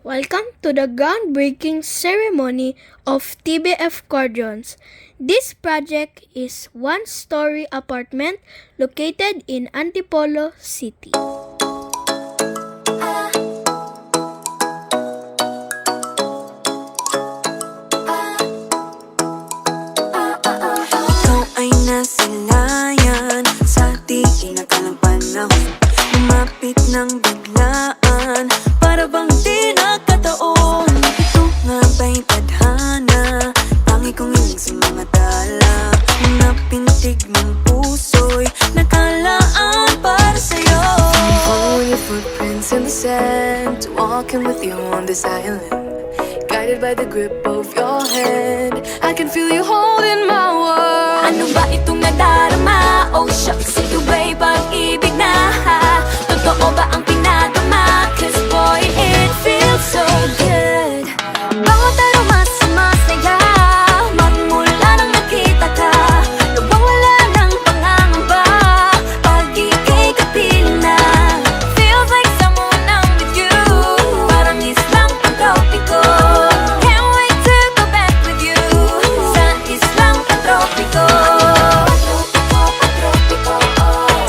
Welcome to the groundbreaking ceremony of TBF Cordons. This project is one-story apartment located in Antipolo City. Ikaw ay nasilayan sa di inakalang panahon. Lumapit ng biglaan, para bang di nakataon. Ito nga ba'y tadhana? Tangi kong hiling sa mga dala. Mga pintig ng puso'y nakalaan para sa'yo. Following your footprints in the sand, walking with you on this island, guided by the grip of your hand. I can feel you holding my world. Ano ba itong nadarama? Oh shucks, ito ba'y pag-ibig na? Totoo ba ang pinadama? Cause boy, it feels so good. Bawat aroma sumasaya, magmula nang nakita ka. Nawawala ng pangangamba, pag ika'y kapiling na. Feels like someone I'm with you, parang islang pagtropiko. Can't wait to go back with you, sa islang pagtropiko.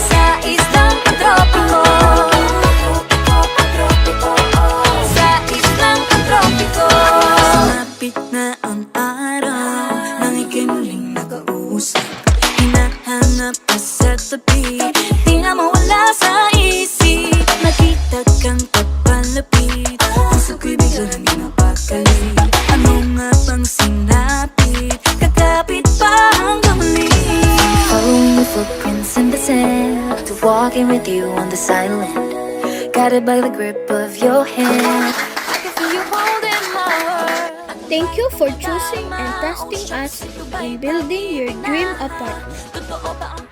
Sa islang pagtropiko. Sa islang pagtropiko. Sumapit na ang araw, nang ika'y muling nakausap. Hinahanap ka sa tabi, di na mawala sa isip. Nakita kang papalapit, puso ko'y biglang napakali. Ano nga bang sinapit, kakapit pa hanggang muli. Following your footprints in the sand, to walking with you on this island, guided by the grip of your hand. I can feel you holding my world. Thank you for choosing and trusting us in building your dream apartment. Totoo ba ang